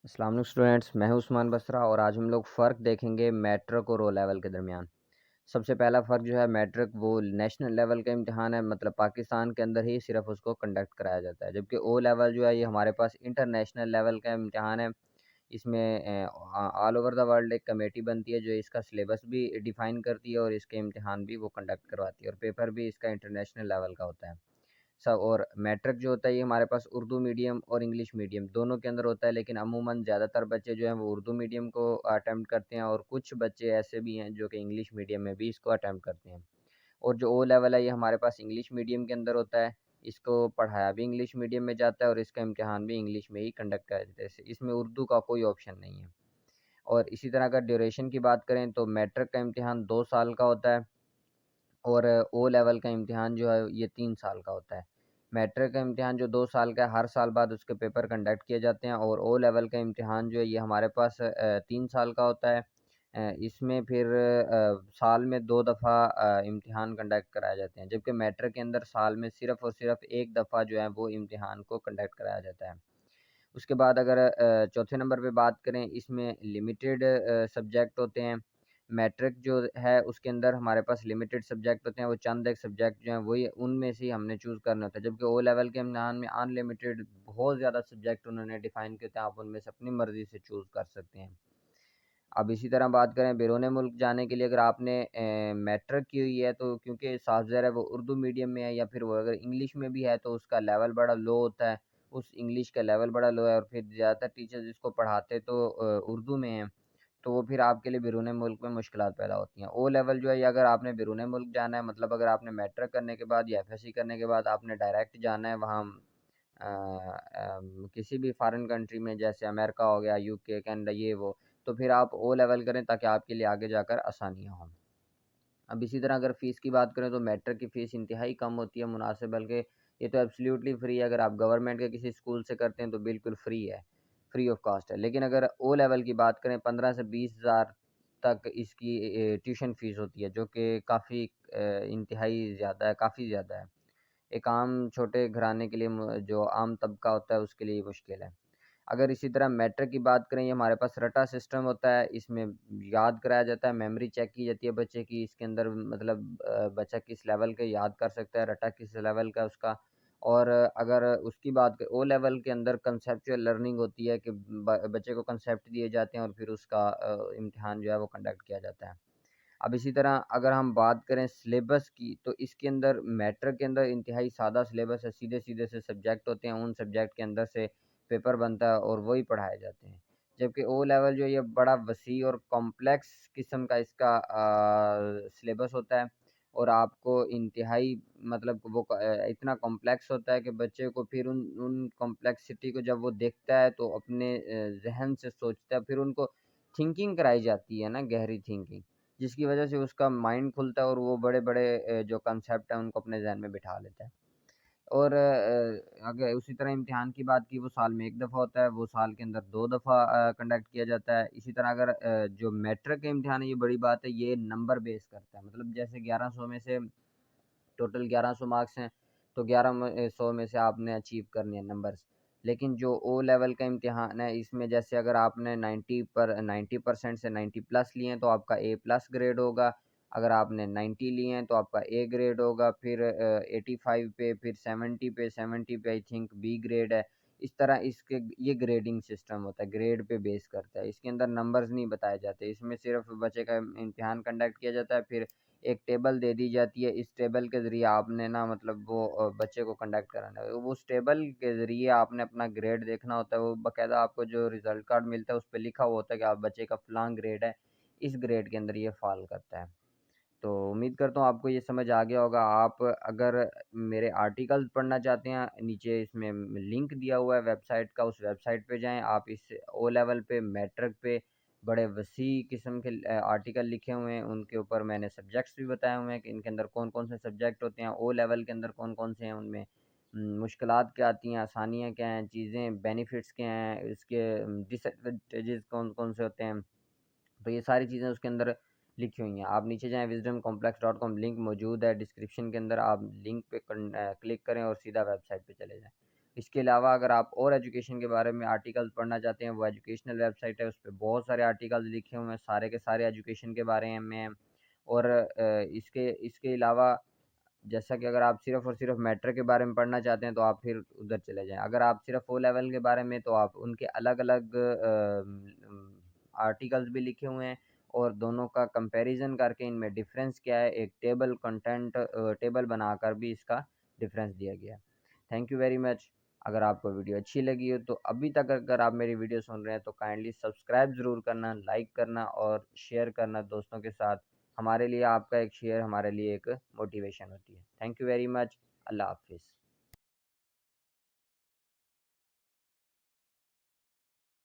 अस्सलाम वालेकुम स्टूडेंट्स, मैं हूं उस्मान बसरा और आज हम लोग फ़र्क देखेंगे मैट्रिक और ओ लेवल के दरमियान। सबसे पहला फ़र्क जो है, मैट्रिक वो नेशनल लेवल का इम्तिहान है, मतलब पाकिस्तान के अंदर ही सिर्फ उसको कंडक्ट कराया जाता है, जबकि ओ लेवल जो है ये हमारे पास इंटरनेशनल लेवल का इम्तिहान है। इसमें ऑल ओवर द वर्ल्ड एक कमेटी बनती है जो इसका सिलेबस भी डिफ़ाइन करती है और इसके इम्तिहान भी वो कंडक्ट करवाती है और पेपर भी इसका इंटरनेशनल लेवल का होता है। सब और मैट्रिक जो होता है ये हमारे पास उर्दू मीडियम और इंग्लिश मीडियम दोनों के अंदर होता है, लेकिन अमूमन ज़्यादातर बच्चे जो हैं वो उर्दू मीडियम को अटेम्प्ट करते हैं और कुछ बच्चे ऐसे भी हैं जो कि इंग्लिश मीडियम में भी इसको अटेम्प्ट करते हैं। और जो ओ लेवल है ये हमारे पास इंग्लिश मीडियम के अंदर होता है। इसको पढ़ाया भी इंग्लिश मीडियम में जाता है और इसका इम्तिहान भी इंग्लिश में ही कंडक्ट कराया जाता है। इसमें उर्दू का कोई ऑप्शन नहीं है। और इसी तरह अगर ड्यूरेशन की बात करें तो मैट्रिक का इम्तिहान 2 साल का होता है और ओ लेवल का इम्तिहान जो है ये 3 साल का होता है। मैट्रिक का इम्तिहान जो 2 साल का है, हर साल बाद उसके पेपर कंडक्ट किए जाते हैं और ओ लेवल का इम्तिहान जो है ये हमारे पास 3 साल का होता है। इसमें फिर साल में 2 दफ़ा इम्तिहान कंडक्ट कराए जाते हैं, जबकि मैट्रिक के अंदर साल में सिर्फ़ और सिर्फ़ 1 दफ़ा जो है वो इम्तिहान को कंडक्ट कराया जाता है। उसके बाद अगर चौथे नंबर पे बात करें, इसमें लिमिटेड सब्जेक्ट होते हैं। मैट्रिक जो है उसके अंदर हमारे पास लिमिटेड सब्जेक्ट होते हैं, वो चंद एक सब्जेक्ट जो हैं वही उनमें से ही हमने चूज़ करना होता है, जबकि ओ लेवल के इम्तिहान में अनलिमिटेड बहुत ज़्यादा सब्जेक्ट उन्होंने डिफ़ाइन किए होते हैं, आप उनमें से अपनी मर्ज़ी से चूज़ कर सकते हैं। अब इसी तरह बात करें बैरून मुल्क जाने के लिए, अगर आपने मैट्रिक की हुई है तो क्योंकि साफ़ ज़ाहिर है वो उर्दू मीडियम में है या फिर वो अगर इंग्लिश में भी है तो उसका लेवल बड़ा लो होता है। उस इंग्लिश का लेवल बड़ा लो है और फिर ज़्यादातर टीचर्स इसको पढ़ाते तो उर्दू में हैं, तो वो फिर आपके लिए बैरून मुल्क में मुश्किलात पैदा होती हैं। ओ लेवल जो है ये अगर आपने बैरून मुल्क जाना है, मतलब अगर आपने मैट्रिक करने के बाद या एफएससी करने के बाद आपने डायरेक्ट जाना है वहाँ किसी भी फ़ॉरेन कंट्री में, जैसे अमेरिका हो गया, यूके, कनाडा ये वो, तो फिर आप ओ लेवल करें ताकि आपके लिए आगे जाकर आसानियाँ हों। अब इसी तरह अगर फ़ीस की बात करें तो मैट्रिक की फ़ीस इंतहाई कम होती है, मुनासिब, बल्कि ये तो एब्सोल्यूटली फ्री है। अगर आप गवर्नमेंट के किसी स्कूल से करते हैं तो बिल्कुल फ्री है, फ्री ऑफ कॉस्ट है। लेकिन अगर ओ लेवल की बात करें 15 से 20 हज़ार तक इसकी ट्यूशन फ़ीस होती है, जो कि काफ़ी इंतहाई ज़्यादा है, काफ़ी ज़्यादा है। एक आम छोटे घराने के लिए जो आम तबका होता है उसके लिए ये मुश्किल है। अगर इसी तरह मैट्रिक की बात करें, ये हमारे पास रटा सिस्टम होता है, इसमें याद कराया जाता है, मेमोरी चेक की जाती है बच्चे की, इसके अंदर मतलब बच्चा किस लेवल के याद कर सकता है, रटा किस लेवल का उसका। और अगर उसकी बात करें, ओ लेवल के अंदर कंसेप्चुअल लर्निंग होती है कि बच्चे को कंसेप्ट दिए जाते हैं और फिर उसका इम्तिहान जो है वो कंडक्ट किया जाता है। अब इसी तरह अगर हम बात करें सिलेबस की, तो इसके अंदर मैट्रिक के अंदर इंतहाई सादा सिलेबस है, सीधे-सीधे से सब्जेक्ट होते हैं, उन सब्जेक्ट के अंदर से पेपर बनता है और वही पढ़ाए जाते हैं। जबकि ओ लेवल जो है ये बड़ा वसी और कॉम्प्लेक्स किस्म का इसका सिलेबस होता है और आपको इंतहाई मतलब वो इतना कॉम्प्लेक्स होता है कि बच्चे को फिर उन उन कॉम्प्लेक्सिटी को जब वो देखता है तो अपने ज़हन से सोचता है, फिर उनको थिंकिंग कराई जाती है ना, गहरी थिंकिंग। जिसकी वजह से उसका माइंड खुलता है और वो बड़े-बड़े जो कॉन्सेप्ट हैं उनको अपने ज़हन में बिठा लेता है। और अगर उसी तरह इम्तिहान की बात की, वो साल में 1 दफ़ा होता है, वो साल के अंदर 2 दफ़ा कंडक्ट किया जाता है। इसी तरह अगर जो मैट्रिक का इम्तिहान है, ये बड़ी बात है, ये नंबर बेस करता है। मतलब जैसे 1100 में से टोटल 1100 मार्क्स हैं, तो 100 में से आपने अचीव करने हैं नंबर्स। लेकिन जो ओ लेवल का इम्तिहान है, इसमें जैसे अगर आपने 90% से 90 प्लस लिए हैं, तो आपका ए प्लस ग्रेड होगा। अगर आपने 90 लिए हैं, तो आपका ए ग्रेड होगा। फिर 85 पे, फिर 70 पे आई थिंक बी ग्रेड है। इस तरह इसके ये ग्रेडिंग सिस्टम होता है, ग्रेड पे बेस करता है। इसके अंदर नंबर्स नहीं बताए जाते, इसमें सिर्फ़ बच्चे का इम्तिहान कंडक्ट किया जाता है, फिर एक टेबल दे दी जाती है, इस टेबल के ज़रिए आपने ना मतलब वो बच्चे को कंडक्ट कराना है। उस टेबल के ज़रिए आपने अपना ग्रेड देखना होता है, वो बाकायदा आपको जो रिज़ल्ट कार्ड मिलता है उस पे लिखा हुआ होता है कि आप बच्चे का फ़लाँ ग्रेड है, इस ग्रेड के अंदर ये फ़ॉल करता है। तो उम्मीद करता हूँ आपको ये समझ आ गया होगा। आप अगर मेरे आर्टिकल्स पढ़ना चाहते हैं, नीचे इसमें लिंक दिया हुआ है वेबसाइट का, उस वेबसाइट पे जाएँ। आप इस ओ लेवल पे, मैट्रिक पे बड़े वसी किस्म के आर्टिकल लिखे हुए हैं, उनके ऊपर मैंने सब्जेक्ट्स भी बताए हुए हैं कि इनके अंदर कौन-कौन से सब्जेक्ट होते हैं, ओ लेवल के अंदर कौन-कौन से हैं, उनमें मुश्किलात क्या आती हैं, आसानियाँ क्या हैं, चीज़ें बेनिफिट्स क्या हैं, इसके डिसएडवांटेजेस कौन-कौन से होते हैं। तो ये सारी चीज़ें उसके अंदर लिखी हुई हैं। आप नीचे जाएँ, wisdomcomplex.com लिंक मौजूद है डिस्क्रिप्शन के अंदर, आप लिंक पे क्लिक करें और सीधा वेबसाइट पे चले जाएँ। इसके अलावा अगर आप और एजुकेशन के बारे में आर्टिकल्स पढ़ना चाहते हैं, वो एजुकेशनल वेबसाइट है, उस पे बहुत सारे आर्टिकल्स लिखे हुए हैं, सारे के सारे एजुकेशन के बारे में हैं। और इसके इसके अलावा जैसा कि अगर आप सिर्फ़ और सिर्फ़ मैटर के बारे में पढ़ना चाहते हैं, तो आप फिर उधर चले जाएँ। अगर आप सिर्फ़ ओ लेवल के बारे में, तो आप उनके अलग-अलग आर्टिकल्स भी लिखे हुए हैं और दोनों का कंपैरिज़न करके इनमें डिफ़रेंस क्या है, एक टेबल बनाकर भी इसका डिफ़रेंस दिया गया है। Thank you very much. अगर आपको वीडियो अच्छी लगी हो, तो अभी तक अगर आप मेरी वीडियो सुन रहे हैं, तो काइंडली सब्सक्राइब ज़रूर करना, लाइक करना और शेयर करना दोस्तों के साथ। हमारे लिए आपका एक शेयर हमारे लिए एक मोटिवेशन होती है। Thank you very much. अल्लाह हाफ़िज़।